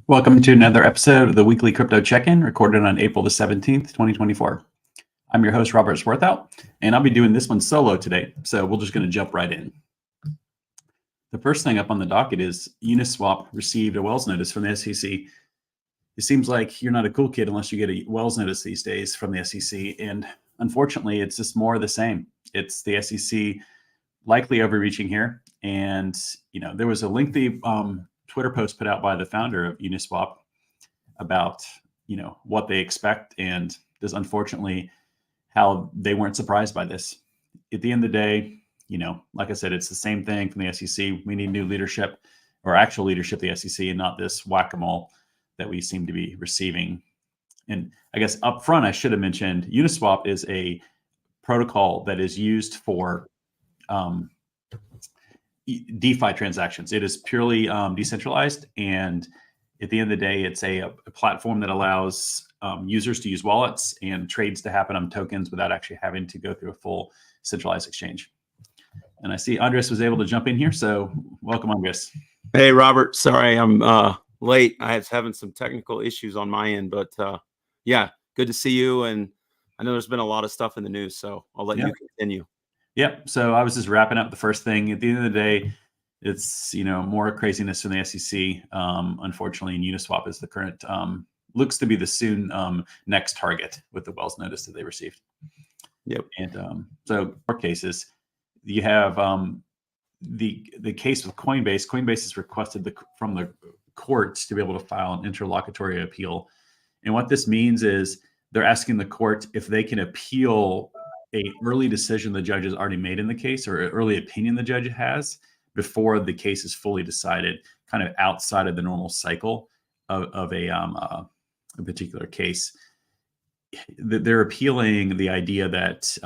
Welcome to another episode of the Weekly Crypto Check-In, recorded on April the 17th, 2024. I'm your host, Robert Swarthout, and I'll be doing this one solo today, so we're just going to jump right in. The first thing up on the docket is Uniswap received a Wells notice from the SEC. It seems like you're not a cool kid unless you get a Wells notice these days from the SEC, and unfortunately, it's just more of the same. It's the SEC likely overreaching here, and there was a lengthy Twitter post put out by the founder of Uniswap about what they expect, and just unfortunately how they weren't surprised by this. At the end of the day, like I said, it's the same thing from the SEC. We need new leadership, or actual leadership of the SEC, and not this whack-a-mole that we seem to be receiving. And I guess up front, I should have mentioned Uniswap is a protocol that is used for DeFi transactions. It is purely decentralized, and at the end of the day, it's a platform that allows users to use wallets and trades to happen on tokens without actually having to go through a full centralized exchange. And I see Andres was able to jump in here, so welcome, Andres. Hey, Robert. Sorry, I'm late. I was having some technical issues on my end, but yeah, good to see you. And I know there's been a lot of stuff in the news, so I'll let you continue. Yep. So I was just wrapping up the first thing. At the end of the day, it's more craziness from the SEC. Unfortunately, and Uniswap is the current looks to be the soon next target with the Wells notice that they received. Yep. And so court cases, you have the case with Coinbase. Coinbase has requested from the courts to be able to file an interlocutory appeal, and what this means is they're asking the court if they can appeal a early decision the judge has already made in the case, or an early opinion the judge has before the case is fully decided, kind of outside of the normal cycle of a particular case. They're appealing the idea that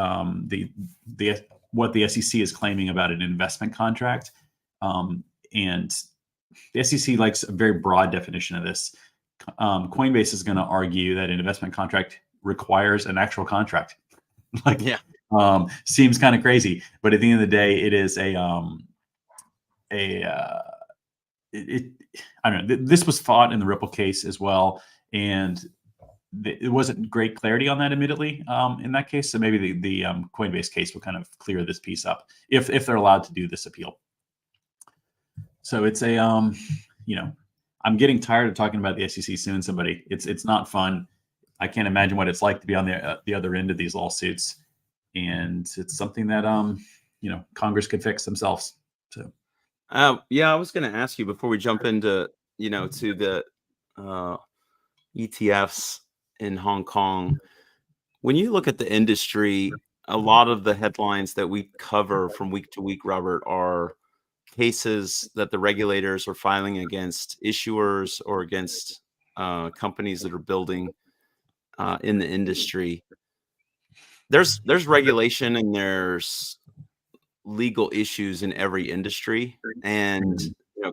what the SEC is claiming about an investment contract, and the SEC likes a very broad definition of this. Coinbase is going to argue that an investment contract requires an actual contract. Seems kind of crazy, but at the end of the day, it is I don't know. This was fought in the Ripple case as well, and it wasn't great clarity on that immediately in that case. So maybe the Coinbase case will kind of clear this piece up if they're allowed to do this appeal. So it's a I'm getting tired of talking about the SEC suing somebody. It's not fun. I can't imagine what it's like to be on the other end of these lawsuits, and it's something that Congress could fix themselves. So yeah, I was going to ask you before we jump into to the ETFs in Hong Kong. When you look at the industry, a lot of the headlines that we cover from week to week, Robert, are cases that the regulators are filing against issuers or against companies that are building in the industry. There's regulation and there's legal issues in every industry, and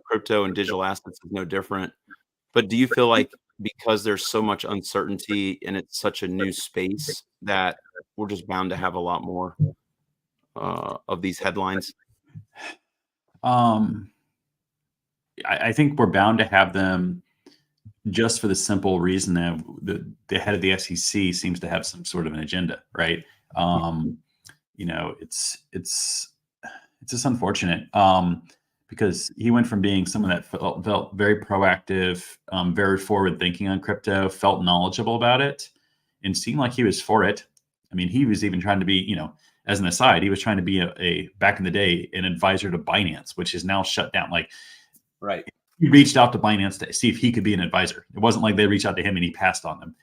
crypto and digital assets is no different. But do you feel like because there's so much uncertainty and it's such a new space that we're just bound to have a lot more of these headlines? I think we're bound to have them just for the simple reason that the head of the SEC seems to have some sort of an agenda, right? It's just unfortunate because he went from being someone that felt very proactive, very forward thinking on crypto, felt knowledgeable about it, and seemed like he was for it. I mean, he was even trying to be, as an aside, he was trying to be a back in the day, an advisor to Binance, which is now shut down. Right. He reached out to Binance to see if he could be an advisor. It wasn't like they reached out to him and he passed on them.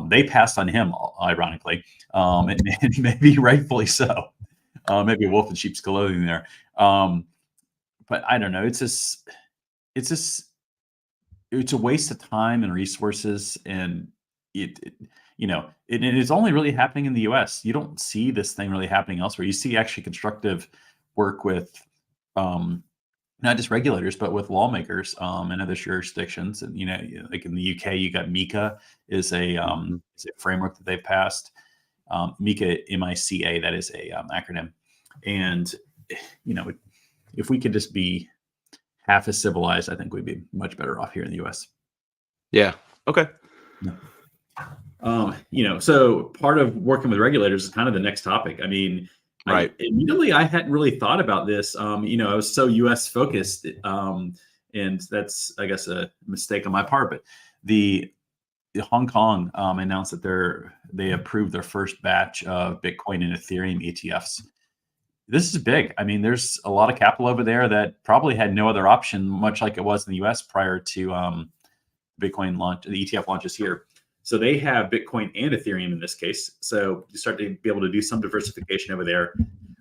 They passed on him, ironically, and maybe rightfully so. Maybe a wolf in sheep's clothing there. But I don't know. It's a waste of time and resources, and it's only really happening in the U.S. You don't see this thing really happening elsewhere. You see actually constructive work with not just regulators, but with lawmakers and other jurisdictions. And like in the UK, you got MiCA is a framework that they've passed, MiCA, M-I-C-A, that is a acronym. And, if we could just be half as civilized, I think we'd be much better off here in the U.S. Yeah. Okay. So part of working with regulators is kind of the next topic. I mean, Right. I hadn't really thought about this. I was so U.S. focused, and that's, I guess, a mistake on my part. But the Hong Kong announced that they approved their first batch of Bitcoin and Ethereum ETFs. This is big. I mean, there's a lot of capital over there that probably had no other option, much like it was in the U.S. prior to Bitcoin launch, the ETF launches here. So they have Bitcoin and Ethereum in this case. So you start to be able to do some diversification over there.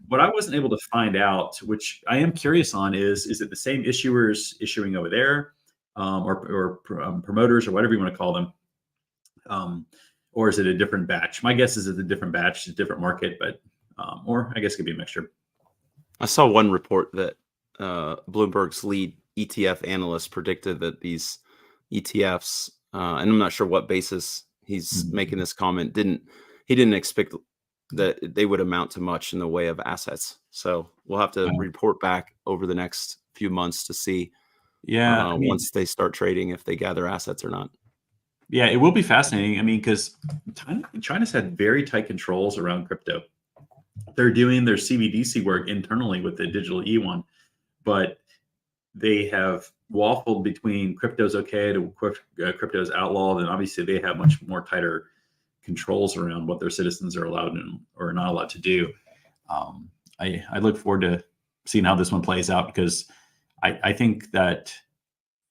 What I wasn't able to find out, which I am curious on, is it the same issuers issuing over there, or promoters, or whatever you want to call them, or is it a different batch? My guess is it's a different batch, a different market, but or I guess it could be a mixture. I saw one report that Bloomberg's lead ETF analyst predicted that these ETFs, and I'm not sure what basis he's making this comment, he didn't expect that they would amount to much in the way of assets. So we'll have to report back over the next few months to see once they start trading, if they gather assets or not. Yeah, it will be fascinating. I mean, because China's had very tight controls around crypto. They're doing their CBDC work internally with the digital yuan, but they have waffled between crypto's okay to crypto's outlawed, and obviously they have much more tighter controls around what their citizens are allowed or not allowed to do. I look forward to seeing how this one plays out, because I think that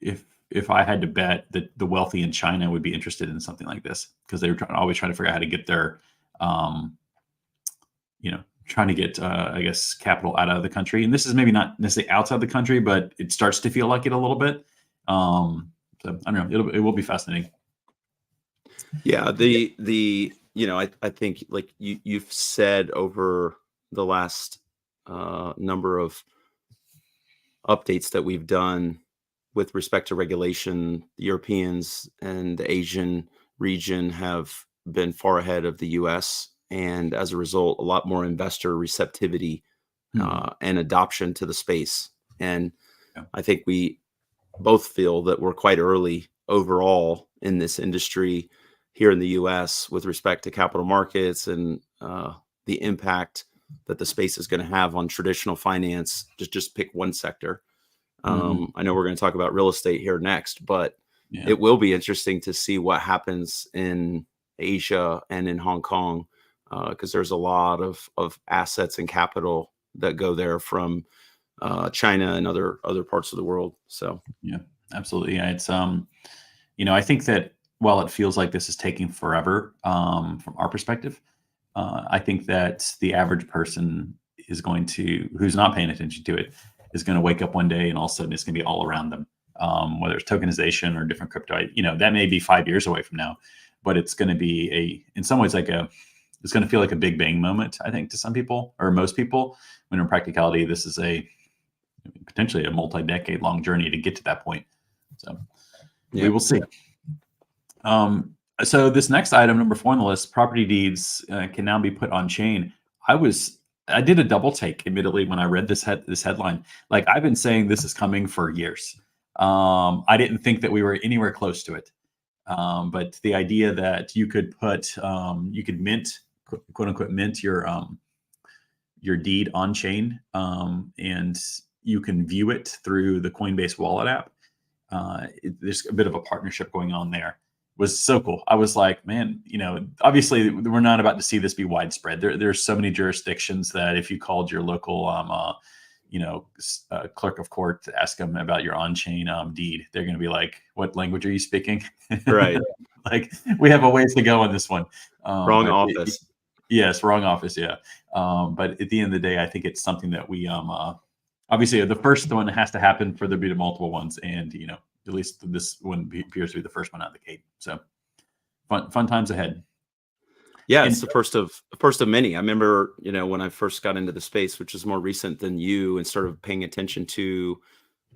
if I had to bet, that the wealthy in China would be interested in something like this, because they were always trying to figure out how to get their trying to get, I guess, capital out of the country. And this is maybe not necessarily outside the country, but it starts to feel like it a little bit. So I don't know. It will be fascinating. Yeah. I think, like you've said over the last number of updates that we've done with respect to regulation, the Europeans and the Asian region have been far ahead of the US. And as a result, a lot more investor receptivity and adoption to the space. And I think we both feel that we're quite early overall in this industry here in the US with respect to capital markets and the impact that the space is going to have on traditional finance. Just pick one sector. I know we're going to talk about real estate here next, but it will be interesting to see what happens in Asia and in Hong Kong, because there's a lot of assets and capital that go there from China and other parts of the world. So yeah, absolutely. Yeah, it's I think that while it feels like this is taking forever from our perspective, I think that the average person who's not paying attention to it, is going to wake up one day and all of a sudden it's going to be all around them, whether it's tokenization or different crypto. That may be 5 years away from now, but it's going to be in some ways it's going to feel like a big bang moment, I think, to some people or most people, when in practicality, this is potentially a multi-decade long journey to get to that point. So we will see. So this next item, number 4 on the list, property deeds can now be put on chain. I did a double take, admittedly, when I read this headline. Like, I've been saying this is coming for years. I didn't think that we were anywhere close to it. But the idea that you could mint, quote unquote, mint your deed on chain, and you can view it through the Coinbase wallet app. There's a bit of a partnership going on there. Was so cool. I was like, man, obviously we're not about to see this be widespread. There's so many jurisdictions that if you called your local, clerk of court to ask them about your on-chain deed, they're going to be like, "What language are you speaking?" Right. Like, we have a ways to go on this one. Wrong office. Yes, wrong office. Yeah. But at the end of the day, I think it's something that we obviously the first one has to happen for there to be multiple ones, and at least this one appears to be the first one out of the gate. So fun times ahead. Yeah, it's the first of many. I remember, when I first got into the space, which is more recent than you, and started paying attention to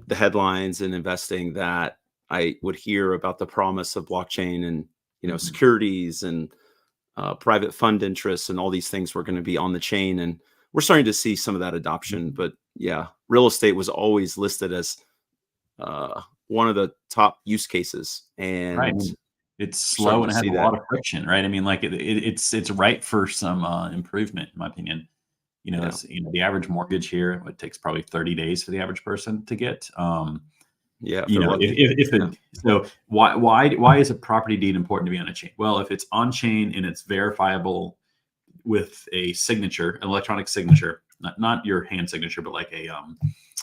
the headlines and investing, that I would hear about the promise of blockchain and, securities and private fund interests, and all these things were going to be on the chain. And we're starting to see some of that adoption. But yeah, real estate was always listed as one of the top use cases, Right. I and mean, it's we're starting slow to and it has see a that. lot of friction, right? I mean, like it's ripe for some improvement, in my opinion. Yeah, It's, the average mortgage here, it takes probably 30 days for the average person to get. yeah, if they're lucky. If Yeah, it, so why is a property deed important to be on a chain? Well, if it's on chain and it's verifiable with a signature, an electronic signature, not your hand signature, but like a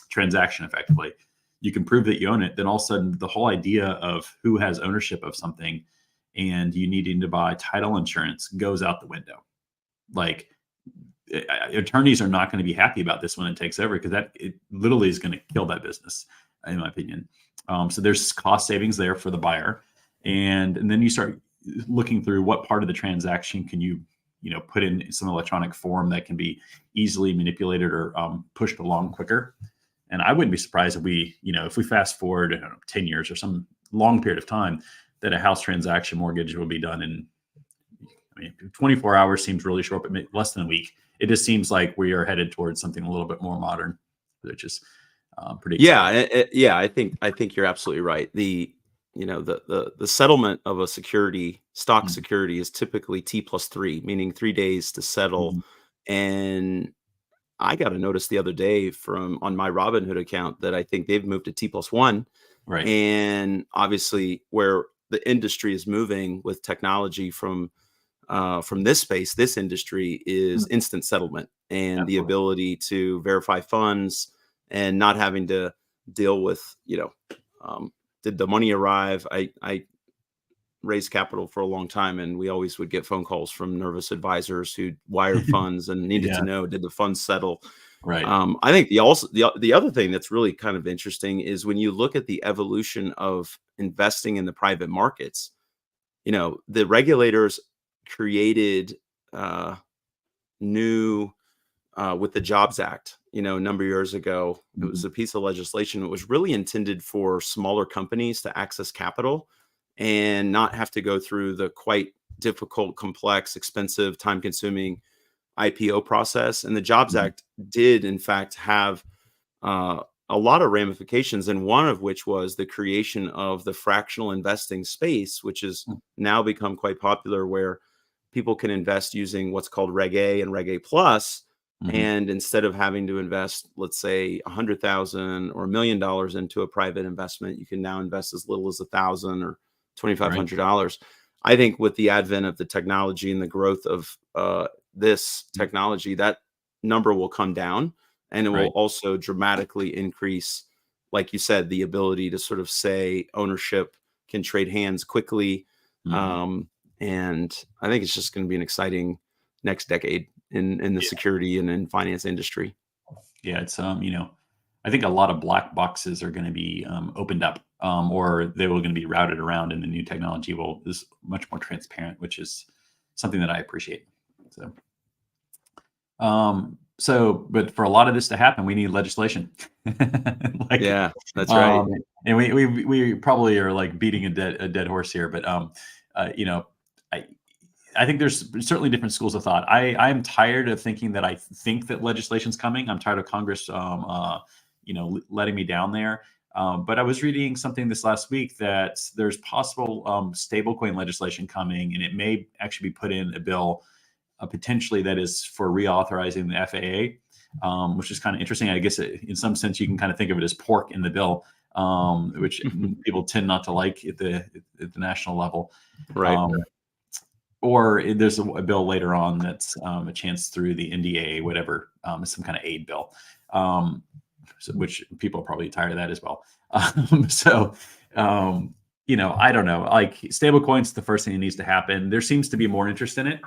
transaction effectively, you can prove that you own it. Then all of a sudden, the whole idea of who has ownership of something and you needing to buy title insurance goes out the window. Like attorneys are not going to be happy about this when it takes over, because that it literally is going to kill that business, in my opinion. So there's cost savings there for the buyer, and then you start looking through what part of the transaction can you put in some electronic form that can be easily manipulated or pushed along quicker. And I wouldn't be surprised if if we fast forward, I don't know, 10 years or some long period of time, that a house transaction mortgage will be done in, 24 hours seems really short, but less than a week. It just seems like we are headed towards something a little bit more modern, which is pretty yeah, exciting. yeah. I think you're absolutely right. The settlement of a stock Mhm. security is typically T+3, meaning 3 days to settle. Mhm. And I got a notice the other day from on my Robinhood account that I think they've moved to T+1. Right. And obviously, where the industry is moving with technology from this space, this industry is Mhm. instant settlement and the Absolutely. ability to verify funds and not having to deal with, did the money arrive? I raised capital for a long time, and we always would get phone calls from nervous advisors who wired funds and needed to Yeah. know, did the funds settle? Right. I think the other thing that's really kind of interesting is when you look at the evolution of investing in the private markets. The regulators created uh, new with the Jobs Act. A number of years ago, it was Mhm. a piece of legislation that was really intended for smaller companies to access capital and not have to go through the quite difficult, complex, expensive, time-consuming IPO process. And the Jobs Mhm. Act did, in fact, have uh, a lot of ramifications, and one of which was the creation of the fractional investing space, which has now become quite popular, where people can invest using what's called Reg A and Reg A Plus. Mhm. And instead of having to invest, let's say, 100,000 or $1 million into a private investment, you can now invest as little as 1,000 or Right. $2,500. I think with the advent of the technology and the growth of this Mhm. technology, that number will come down, and it will Right. also dramatically increase, like you said, the ability to sort of say ownership can trade hands quickly. Mhm. Um, and I think it's just going to be an exciting next decade in the security and in finance industry. Yeah, it's I think a lot of black boxes are going to be opened up, or they will going to be routed around, and the new technology will is much more transparent, which is something that I appreciate. But for a lot of this to happen, we need legislation. like, Yeah, that's right. um, and we probably are like beating a dead horse here, but uh, you know, I I think there's certainly different schools of thought. I'm tired of thinking that I think that legislation's coming. I'm tired of Congress, letting me down there. But I was reading something this last week that there's possible stablecoin legislation coming, and it may actually be put in a bill potentially that is for reauthorizing the FAA, which is kind of interesting. I guess in some sense you can kind of think of it as pork in the bill, which people tend not to like at the national level. Right. Um, or there's a bill later on that's a chance through the NDA, whatever, some kind of aid bill, which people are probably tired of that as well. So, I don't know. Like stable coins, the first thing that needs to happen. There seems to be more interest in it.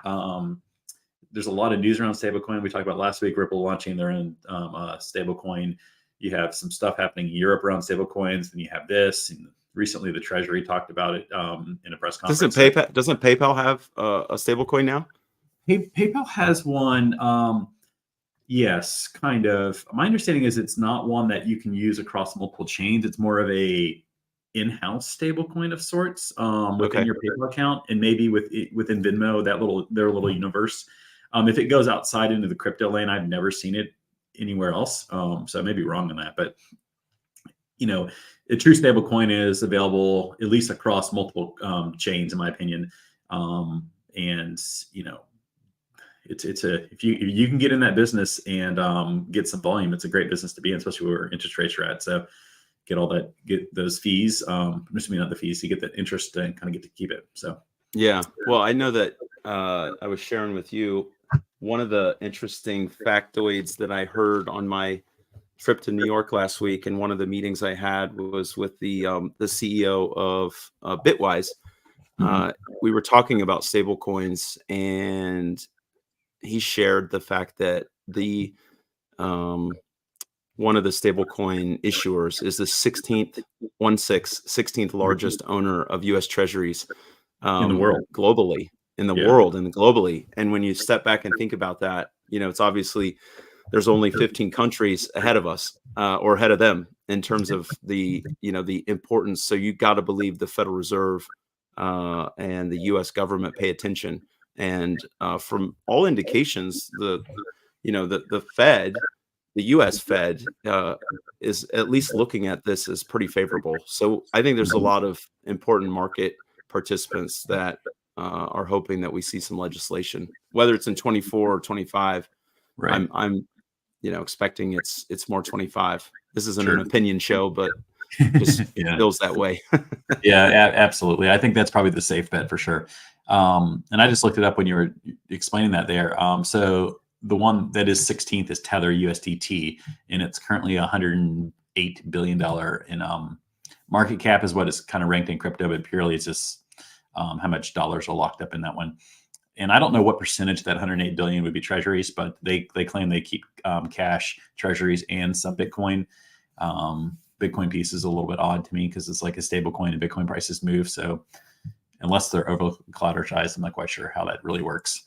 There's a lot of news around stablecoin. We talked about last week, Ripple launching their own stablecoin. You have some stuff happening in Europe around stablecoins, and you have this. And recently, the Treasury talked about it in a press Doesn't conference. So PayPal have a stable coin now? PayPal has one. Yes, kind of. My understanding is it's not one that you can use across multiple chains. It's more of a in-house stablecoin of sorts within Okay. your PayPal account, and maybe within Venmo, their little universe. If it goes outside into the crypto lane, I've never seen it anywhere else. So I may be wrong on that, but a true stablecoin is available at least across multiple chains, in my opinion. And if you can get in that business and get some volume, it's a great business to be in, especially where interest rates are at. So get those fees. Just not the fees, you get the interest and kind of get to keep it. So Yeah. Well, I know that I was sharing with you one of the interesting factoids that I heard on my trip to New York last week, and one of the meetings I had was with the CEO of Bitwise. We were talking about stable coins, and he shared the fact that the one of the stablecoin issuers is the 16th largest owner of U.S. Treasuries in the world, globally, in the Yeah. world, and globally. And when you step back and think about that, it's obviously there's only 15 countries ahead of us or ahead of them in terms of the importance. So you got to believe the Federal Reserve and the U.S. government pay attention. And from all indications, the Fed, the U.S. Fed, is at least looking at this as pretty favorable. So I think there's a lot of important market participants that are hoping that we see some legislation, whether it's in 24 or 25. right? I'm expecting it's more 25. This isn't Sure. an opinion show, but just Yeah. feels that way. Yeah, absolutely. I think that's probably the safe bet for sure. And I just looked it up when you were explaining that there. So the one that is 16th is Tether USDT, and it's currently $108 billion in market cap is what is kind of ranked in crypto, but purely it's just how much dollars are locked up in that one. And I don't know what percentage that 108 billion would be treasuries, but they claim they keep cash, treasuries, and some Bitcoin. Bitcoin piece is a little bit odd to me because it's like a stable coin and Bitcoin prices move. So unless they're over collateralized, I'm not quite sure how that really works.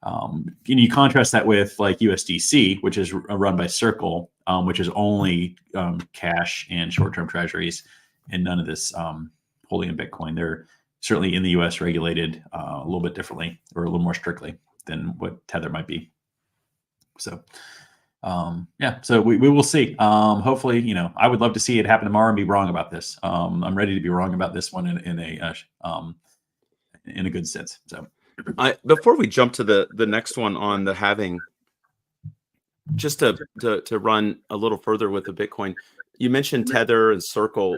And you contrast that with like USDC, which is run by Circle, which is only cash and short-term treasuries and none of this holding in Bitcoin. They're certainly in the US regulated a little bit differently or a little more strictly than what Tether might be. So so we will see. Hopefully, I would love to see it happen tomorrow and be wrong about this. I'm ready to be wrong about this one in a good sense. So before we jump to the next one on the halving, just to run a little further with the Bitcoin, you mentioned Tether and Circle.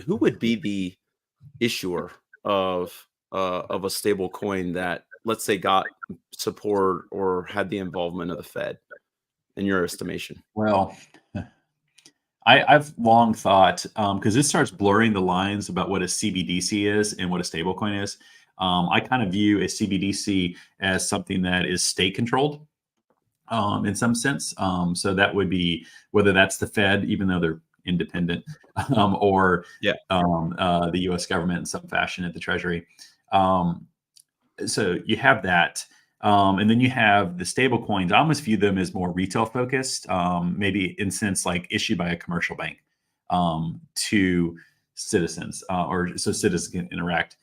Who would be the issuer of a stable coin that, let's say, got support or had the involvement of the Fed, in your estimation? Well, I've long thought, because this starts blurring the lines about what a CBDC is and what a stablecoin is. I kind of view a CBDC as something that is state controlled in some sense. So that would be whether that's the Fed, even though they're independent, or the U.S. government in some fashion at the Treasury. So you have that. And then you have the stable coins. I almost view them as more retail focused, maybe in sense like issued by a commercial bank to citizens, or so citizens can interact.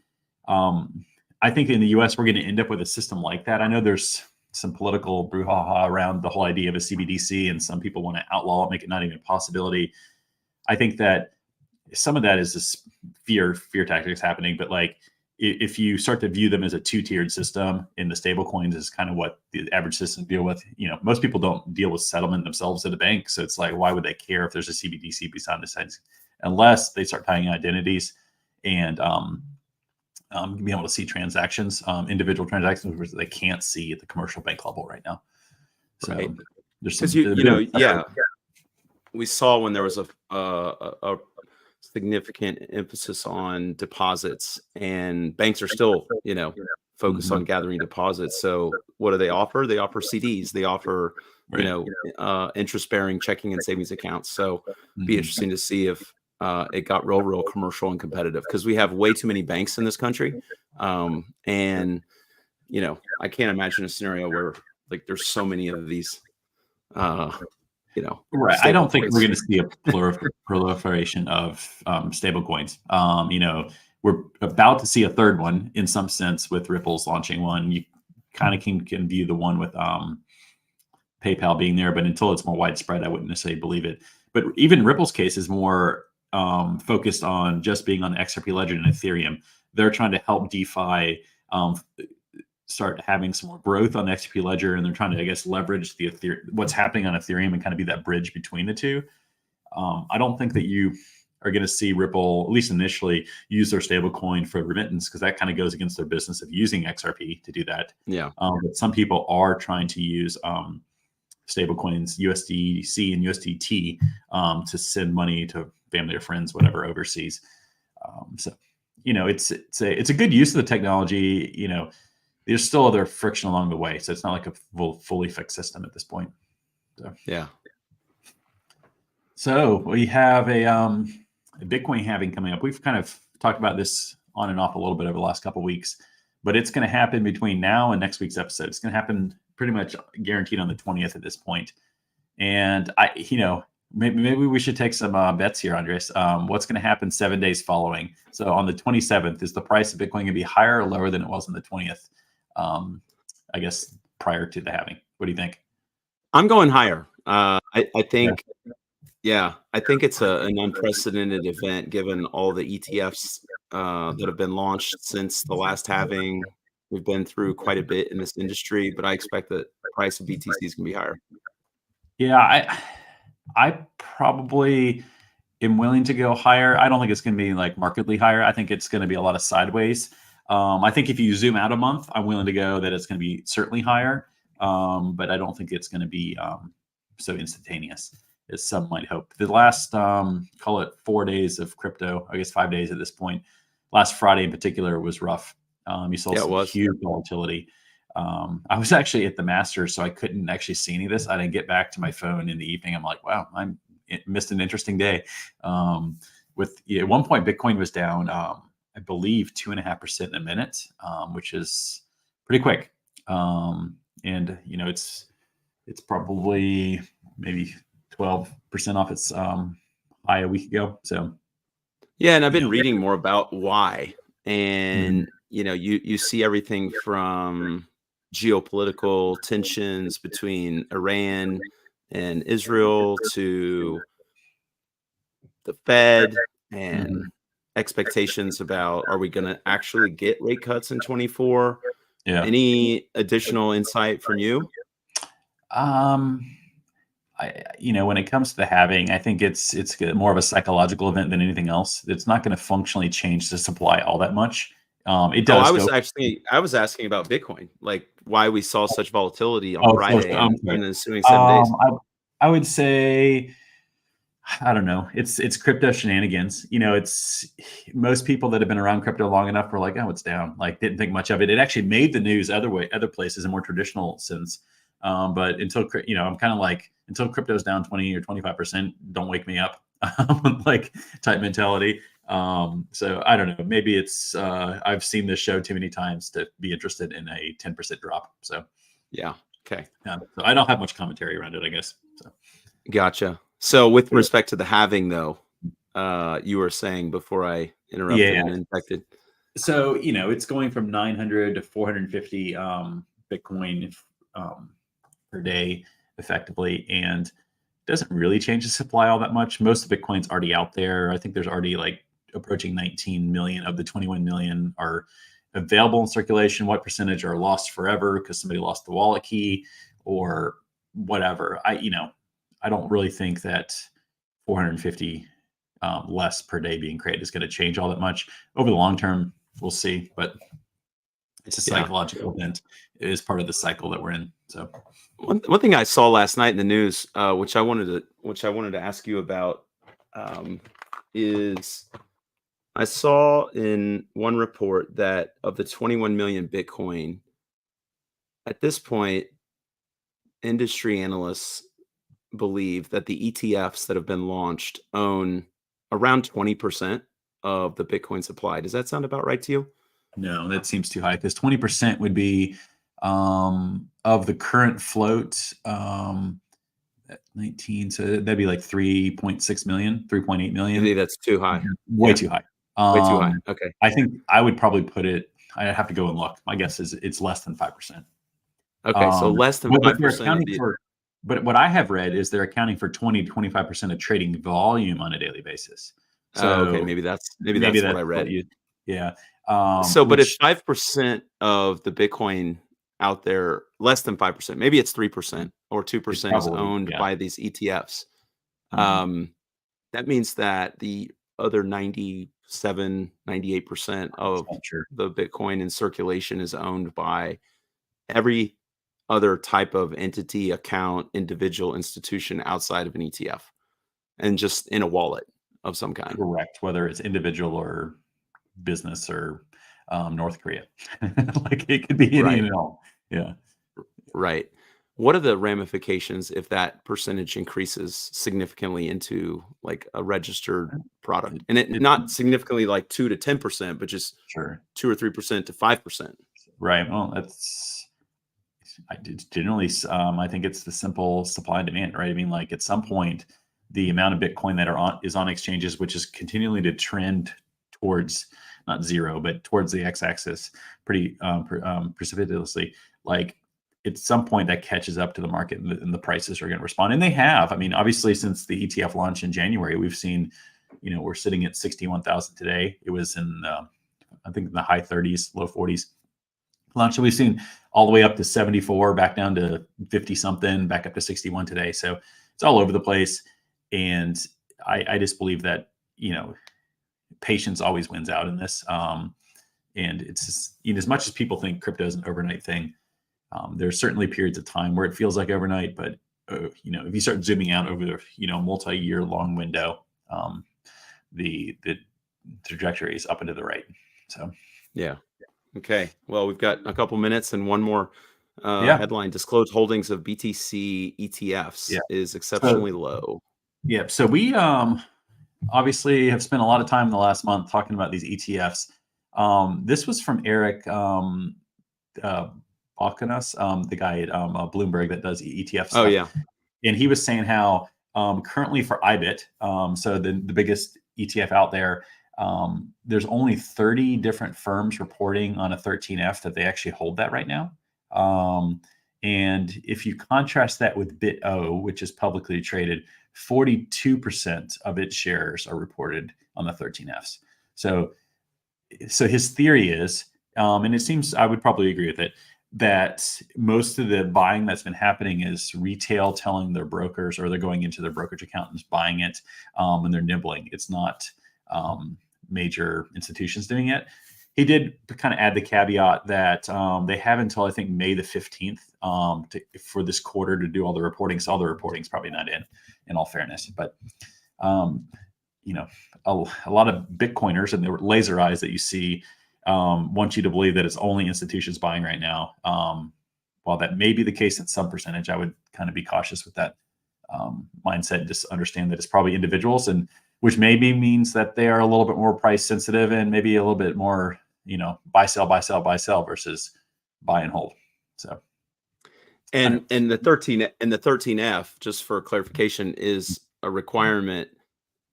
I think in the US, we're going to end up with a system like that. I know there's some political brouhaha around the whole idea of a CBDC, and some people want to outlaw it, make it not even a possibility. I think that some of that is just fear tactics happening, but like, if you start to view them as a two-tiered system, in the stable coins is kind of what the average system deal with. Most people don't deal with settlement themselves at a bank. So it's like, why would they care if there's a CBDC beside the sides, unless they start tying identities and being able to see transactions, individual transactions, which they can't see at the commercial bank level right now. So right. There's Because we saw when there was a significant emphasis on deposits, and banks are still, focused on gathering deposits. So what do they offer? They offer CDs. They offer, interest-bearing checking and savings accounts. So be interesting to see if it got real commercial and competitive, because we have way too many banks in this country. And, I can't imagine a scenario where like there's so many of these Right. I stable don't think we're coins. going to see a proliferation of stable coins. We're about to see a third one in some sense with Ripple's launching one. You kind of can view the one with PayPal being there, but until it's more widespread, I wouldn't necessarily believe it. But even Ripple's case is more focused on just being on XRP Ledger and Ethereum. They're trying to help DeFi start having some more growth on XRP Ledger, and they're trying to, I guess, leverage what's happening on Ethereum and kind of be that bridge between the two. I don't think that you are going to see Ripple, at least initially, use their stablecoin for remittance, because that kind of goes against their business of using XRP to do that. Yeah. But some people are trying to use stablecoins, USDC and USDT, to send money to family or friends, whatever, overseas. So, it's a good use of the technology. There's still other friction along the way, so it's not like a fully fixed system at this point. So. Yeah. So we have a Bitcoin halving coming up. We've kind of talked about this on and off a little bit over the last couple of weeks, but it's going to happen between now and next week's episode. It's going to happen pretty much guaranteed on the 20th at this point. And maybe we should take some bets here, Andres. What's going to happen 7 days following? So on the 27th, is the price of Bitcoin going to be higher or lower than it was on the 20th? I guess prior to the halving. What do you think? I'm going higher. I think. Yeah, I think it's an unprecedented event given all the ETFs that have been launched since the last halving. We've been through quite a bit in this industry, but I expect that the price of BTC is going to be higher. Yeah, I probably am willing to go higher. I don't think it's going to be like markedly higher. I think it's going to be a lot of sideways. I think if you zoom out a month, I'm willing to go that it's going to be certainly higher, but I don't think it's going to be so instantaneous as some might hope. The last, call it 4 days of crypto, I guess 5 days at this point, last Friday in particular was rough. You saw some huge volatility. I was actually at the Masters, so I couldn't actually see any of this. I didn't get back to my phone in the evening. I'm like, wow, I missed an interesting day. At one point, Bitcoin was down, I believe, 2.5% in a minute, which is pretty quick. And it's probably maybe 12% off its high a week ago. So yeah, and I've been reading more about why, and you see everything from geopolitical tensions between Iran and Israel to the Fed and expectations about, are we going to actually get rate cuts in 24? Yeah. Any additional insight from you? When it comes to the halving, I think it's more of a psychological event than anything else. It's not going to functionally change the supply all that much. It does. I was asking about Bitcoin, like why we saw such volatility on Friday and the ensuing 7 days. I would say, I don't know. It's crypto shenanigans. It's most people that have been around crypto long enough were like, oh, it's down. Like, didn't think much of it. It actually made the news other places in more traditional sense. But until I'm kind of like, until crypto's down 20 or 25%, don't wake me up, like type mentality. So I don't know. Maybe it's I've seen this show too many times to be interested in a 10% drop. So yeah, okay. Yeah, so I don't have much commentary around it, I guess. So gotcha. So with respect to the halving, though, you were saying before I interrupted and infected. So it's going from 900 to 450 Bitcoin per day, effectively, and doesn't really change the supply all that much. Most of Bitcoin's already out there. I think there's already like approaching 19 million of the 21 million are available in circulation. What percentage are lost forever because somebody lost the wallet key or whatever? I don't really think that 450 less per day being created is going to change all that much over the long term. We'll see, but it's a psychological event. It is part of the cycle that we're in. So one thing I saw last night in the news, which I wanted to ask you about, is I saw in one report that of the 21 million Bitcoin, at this point, industry analysts believe that the ETFs that have been launched own around 20% of the Bitcoin supply. Does that sound about right to you? No, that seems too high, because 20% would be of the current float. 19. So that'd be like 3.6 million, 3.8 I million. think that's too high. Way Yeah. too high. Way too high. Okay. I think I would probably put it, I have to go and look. My guess is it's less than 5%. Okay. So less than But they're 5% of accounting the. for, but what I have read is they're accounting for 20 to 25% of trading volume on a daily basis. Oh, okay. So Maybe that's what I that's what read. you, yeah. So, but if Which 5% of the Bitcoin out there, less than 5%, maybe it's 3% or it's 2% is probably, owned yeah. by these ETFs. Mhm. That means that the other 97, 98% of Sure. the Bitcoin in circulation is owned by every other type of entity, account, individual, institution outside of an ETF and just in a wallet of some kind. Correct. Whether it's individual or business or North Korea. Like it could be any Right. and all. Yeah. Right. What are the ramifications if that percentage increases significantly into like a registered product? It, And it it, not significantly like 2 to 10%, but just sure. 2 or 3% to 5%. Right. Well, generally, I think it's the simple supply and demand, right? I mean, like at some point, the amount of Bitcoin that is on exchanges, which is continuing to trend towards not zero, but towards the x-axis pretty precipitously. Like at some point, that catches up to the market, and the prices are going to respond, and they have. I mean, obviously, since the ETF launch in January, we've seen, we're sitting at 61,000 today. It was in, I think, in the high 30s, low 40s launch. So we've seen all the way up to 74, back down to 50 something, back up to 61 today. So it's all over the place. And I just believe that, patience always wins out in this. And it's just, as much as people think crypto is an overnight thing, there's certainly periods of time where it feels like overnight, but if you start zooming out over the, multi-year long window, the trajectory is up and to the right. So Yeah. Okay. Well, we've got a couple minutes and one more yeah, headline. Disclosed holdings of BTC ETFs yeah. is So exceptionally low. yeah, so we obviously have spent a lot of time in the last month talking about these ETFs. This was from Eric uh, Balkanas, the guy at Bloomberg that does ETF Oh, stuff, yeah. and he was saying how currently for IBIT, so the biggest ETF out there, there's only 30 different firms reporting on a 13F that they actually hold that right now. And if you contrast that with BitO, which is publicly traded, 42% of its shares are reported on the 13Fs. So his theory is, and it seems I would probably agree with it, that most of the buying that's been happening is retail telling their brokers, or they're going into their brokerage accountants buying it, and they're nibbling. It's not major institutions doing it. He did kind of add the caveat that they have until I think May the 15th for this quarter to do all the reporting. So all the reporting is probably not in all fairness, but a lot of Bitcoiners and the laser eyes that you see want you to believe that it's only institutions buying right now. While that may be the case in some percentage, I would kind of be cautious with that mindset and just understand that it's probably individuals, and which maybe means that they are a little bit more price sensitive and maybe a little bit more, buy, sell, buy, sell, buy, sell versus buy and hold. So, And the 13F, just for clarification, is a requirement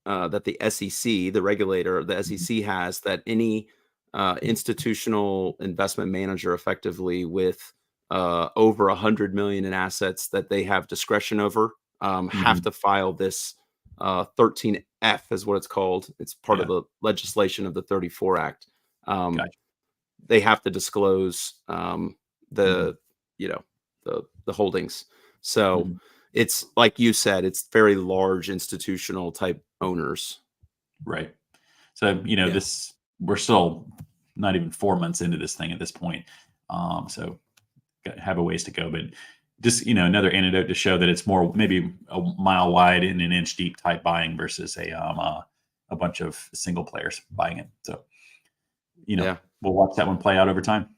that the SEC, the regulator, the SEC has, that any institutional investment manager, effectively with over 100 million in assets that they have discretion over, have to file this 13F, is what it's called. It's part of the legislation of the 34 Act. Gotcha. They have to disclose the the holdings. So it's like you said, it's very large institutional type owners. Right. So, this, we're still not even 4 months into this thing at this point. So have a ways to go, but just, another anecdote to show that it's more maybe a mile wide and an inch deep type buying versus a bunch of single players buying it. So, we'll watch that one play out over time.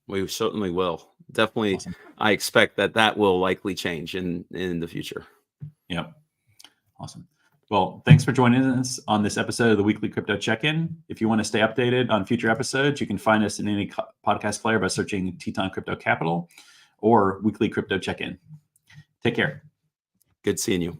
We certainly will. Definitely. Awesome. I expect that will likely change in the future. Yep. Awesome. Well, thanks for joining us on this episode of the Weekly Crypto Check-In. If you want to stay updated on future episodes, you can find us in any podcast player by searching Teton Crypto Capital or Weekly Crypto Check-In. Take care. Good seeing you.